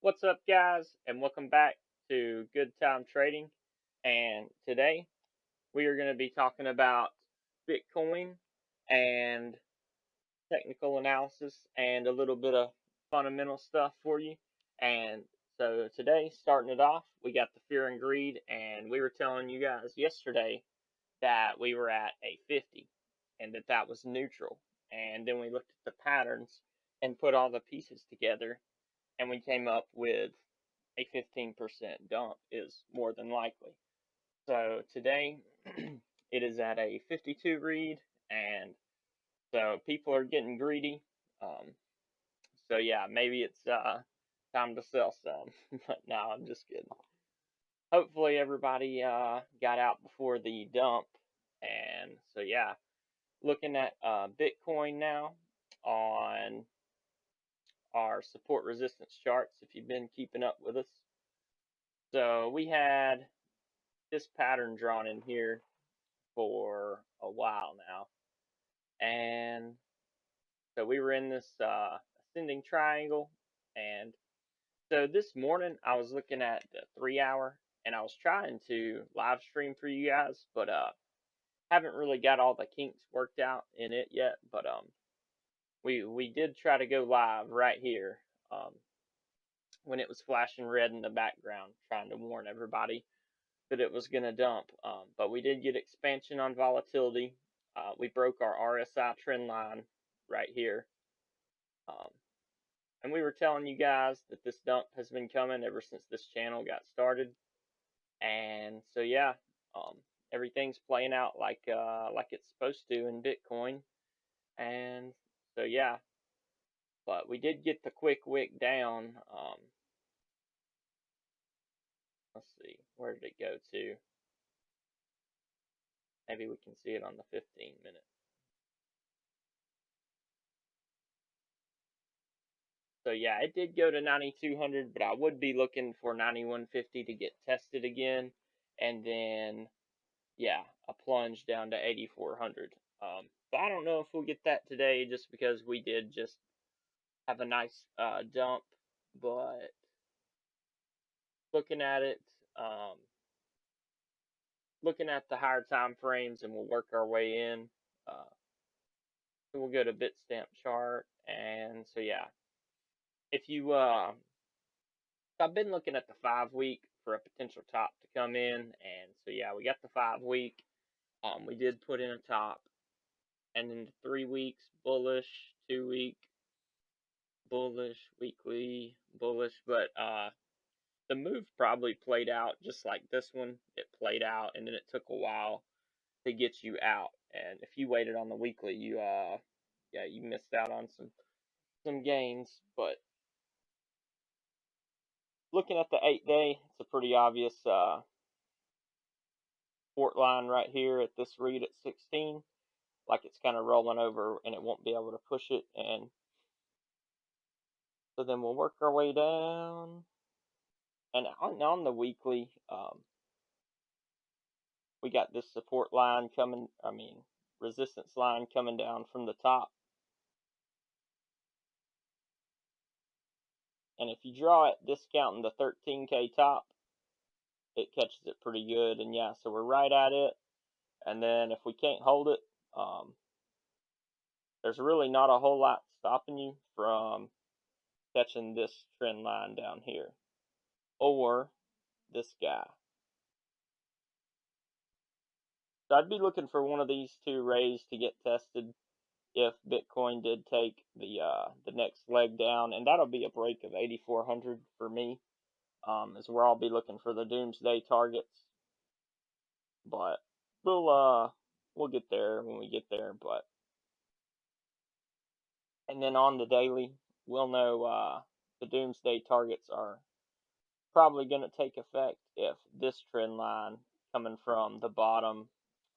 What's up, guys, and welcome back to Good Time Trading. And today we are going to be talking about Bitcoin and technical analysis and a little bit of fundamental stuff for you. And so today, starting it off, we got the fear and greed, and we were telling you guys yesterday that we were at a 50 and that was neutral. And then we looked at the patterns and put all the pieces together, and we came up with a 15% dump is more than likely. So today it is at a 52 read, and so people are getting greedy. So yeah, maybe it's time to sell some. But no, I'm just kidding. Hopefully everybody got out before the dump, and so yeah, looking at Bitcoin now on our support resistance charts. If you've been keeping up with us, so we had this pattern drawn in here for a while now, and so we were in this ascending triangle. And so this morning I was looking at the 3 hour, and I was trying to live stream for you guys, but haven't really got all the kinks worked out in it yet. But we did try to go live right here um when it was flashing red in the background, trying to warn everybody that it was going to dump. But we did get expansion on volatility. We broke our RSI trend line right here. Um, and we were telling you guys that this dump has been coming ever since this channel got started. And so yeah, um, everything's playing out like it's supposed to in Bitcoin. And so yeah, but we did get the quick wick down. Let's see, where did it go to? Maybe we can see it on the 15-minute. So yeah, it did go to 9,200, but I would be looking for 9,150 to get tested again, and then yeah, a plunge down to 8,400. But I don't know if we'll get that today, just because we did just have a nice dump. But looking at it, um, looking at the higher time frames, and we'll work our way in. Uh, we'll go to Bitstamp chart, and so yeah, if you I've been looking at the 5 week for a potential top to come in, and so yeah, we got the 5 week. We did put in a top, and then the 3 weeks bullish, 2 week bullish, weekly bullish, but the move probably played out just like this one. It played out, and then it took a while to get you out. And if you waited on the weekly, you yeah, you missed out on some gains. But looking at the 8 day, it's a pretty obvious support line right here at this read at 16, like it's kind of rolling over and it won't be able to push it. And so then we'll work our way down, and on the weekly, we got this support line coming, resistance line coming down from the top. And if you draw it discounting the 13K top, it catches it pretty good. And yeah, so we're right at it. And then if we can't hold it, there's really not a whole lot stopping you from catching this trend line down here or this guy. So I'd be looking for one of these two rays to get tested if Bitcoin did take the next leg down, and that'll be a break of 8,400 for me, is where I'll be looking for the doomsday targets. But we'll get there when we get there. But and then on the daily, we'll know the doomsday targets are probably going to take effect if this trend line coming from the bottom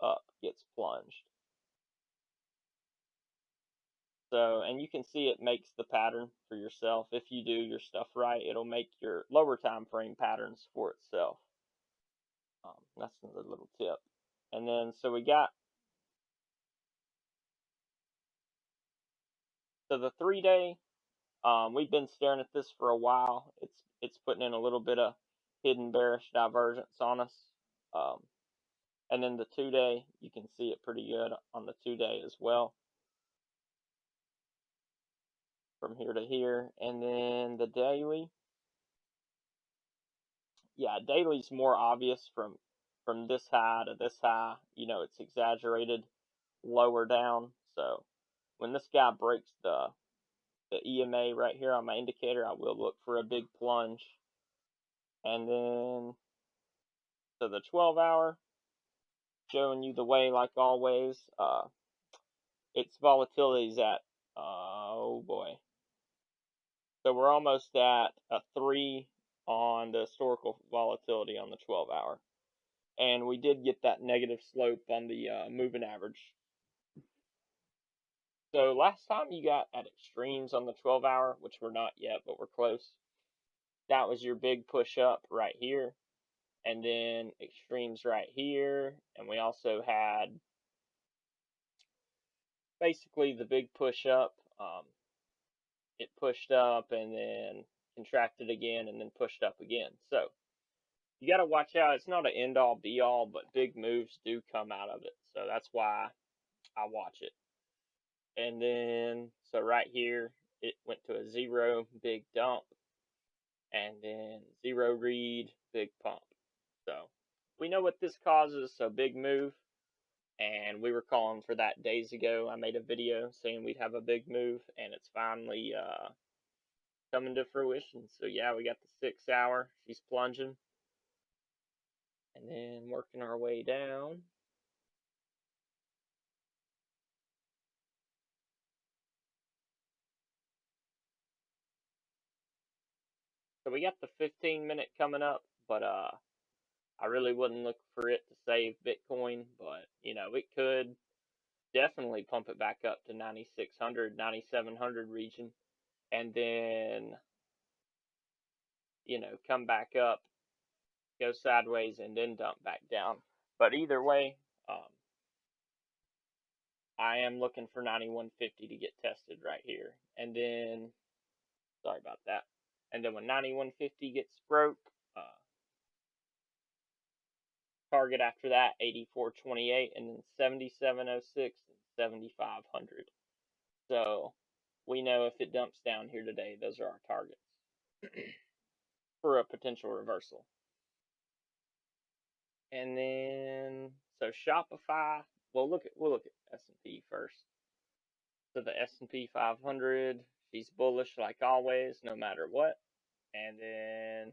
up gets plunged. So, and you can see it makes the pattern for yourself. If you do your stuff right, it'll make your lower time frame patterns for itself. That's another little tip. And then, so we got, so the 3 day, We've been staring at this for a while. It's putting in a little bit of hidden bearish divergence on us. And then the 2-day, you can see it pretty good on the 2-day as well, from here to here. And then the daily, yeah, daily's more obvious from this high to this high. You know, it's exaggerated lower down. So when this guy breaks the EMA right here on my indicator, I will look for a big plunge. And then so the 12-hour, showing you the way like always. Its volatility is at, oh boy. So we're almost at a 3 on the historical volatility on the 12-hour. And we did get that negative slope on the moving average. So last time you got at extremes on the 12-hour, which we're not yet, but we're close. That was your big push up right here. And then extremes right here. And we also had basically the big push up. It pushed up and then contracted again and then pushed up again. So you got to watch out. It's not an end all be all, but big moves do come out of it. So that's why I watch it. And then, so right here, it went to a 0, big dump, and then 0 read, big pump. So we know what this causes, so big move. And we were calling for that days ago. I made a video saying we'd have a big move, and it's finally coming to fruition. So yeah, we got the 6-hour. She's plunging. And then working our way down. So we got the 15-minute coming up, but I really wouldn't look for it to save Bitcoin, but you know, it could definitely pump it back up to 9600, 9700 region, and then, you know, come back up, go sideways, and then dump back down. But either way, I am looking for 9150 to get tested right here. And then, sorry about that. And then when 9150 gets broke, target after that 8428, and then 7706 and 7500. So we know if it dumps down here today, those are our targets for a potential reversal. And then so Shopify, we'll look at S&P first. So the S&P 500, she's bullish like always, no matter what. And then,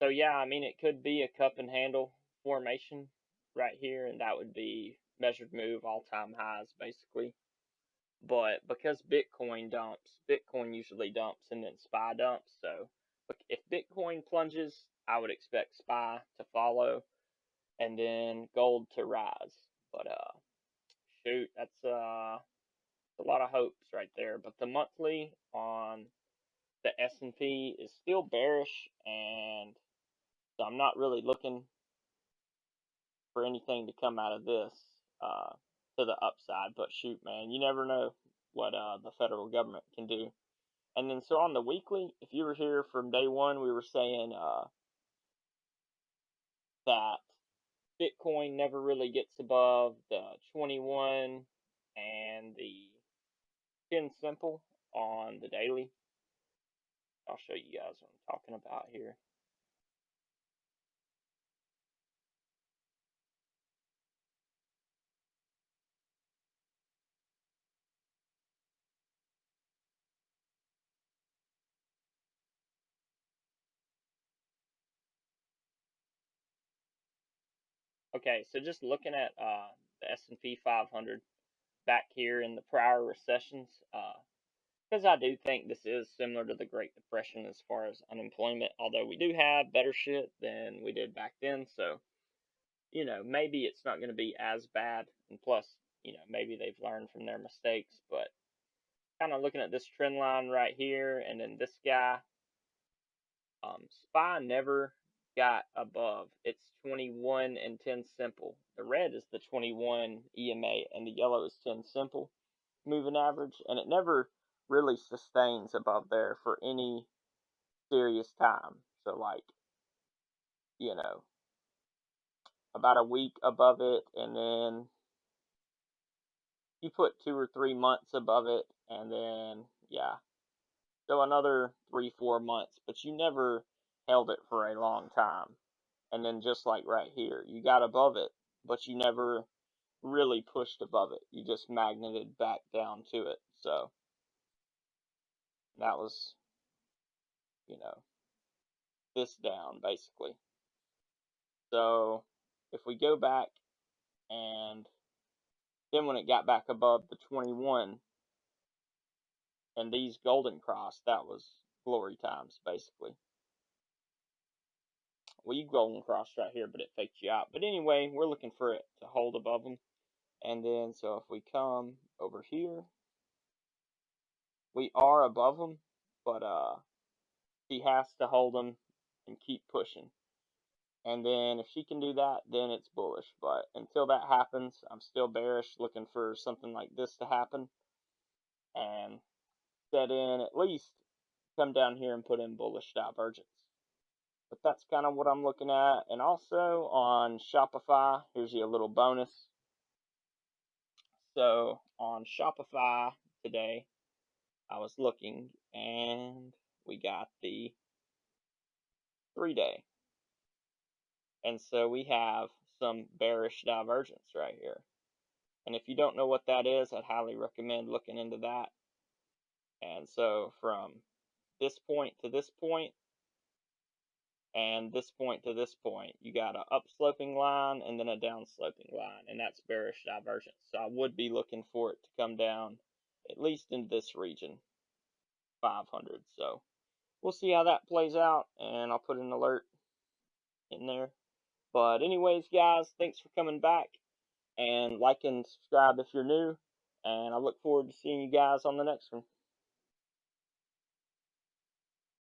so yeah, I mean, it could be a cup and handle formation right here, and that would be measured move, all-time highs, basically. But because Bitcoin dumps, Bitcoin usually dumps and then SPY dumps. So if Bitcoin plunges, I would expect SPY to follow and then gold to rise. But shoot, that's a lot of hopes right there. But the monthly on the S&P is still bearish, and so I'm not really looking for anything to come out of this to the upside. But shoot, man, you never know what the federal government can do. And then so on the weekly, if you were here from day one, we were saying that Bitcoin never really gets above the 21 and the 10 simple on the daily. I'll show you guys what I'm talking about here. Okay, so just looking at the S&P 500 back here in the prior recessions, because I do think this is similar to the Great Depression as far as unemployment, although we do have better shit than we did back then, so, you know, maybe it's not going to be as bad, and plus, you know, maybe they've learned from their mistakes, but kind of looking at this trend line right here, and then this guy, SPY never got above. It's 21 and 10 simple. The red is the 21 EMA, and the yellow is 10 simple moving average, and it never really sustains above there for any serious time. So like, you know, about a week above it, and then you put 2 or 3 months above it, and then yeah, so another 3, 4 months, but you never held it for a long time. And then just like right here, you got above it, but you never really pushed above it. You just magneted back down to it. So that was, you know, this down basically. So if we go back, and then when it got back above the 21 and these golden cross, that was glory times basically. Well, you golden cross right here, but it faked you out. But anyway, we're looking for it to hold above them. And then, so if we come over here, we are above them, but she has to hold them and keep pushing. And then if she can do that, then it's bullish. But until that happens, I'm still bearish, looking for something like this to happen and set in, at least come down here and put in bullish divergence. But that's kind of what I'm looking at. And also on Shopify, here's your little bonus. So on Shopify today, I was looking, and we got the 3-day. And so we have some bearish divergence right here. And if you don't know what that is, I'd highly recommend looking into that. And so from this point to this point, and this point to this point, you got an upsloping line and then a downsloping line, and that's bearish divergence. So I would be looking for it to come down at least in this region, 500. So we'll see how that plays out, and I'll put an alert in there. But anyways, guys, thanks for coming back, and like and subscribe if you're new, and I look forward to seeing you guys on the next one.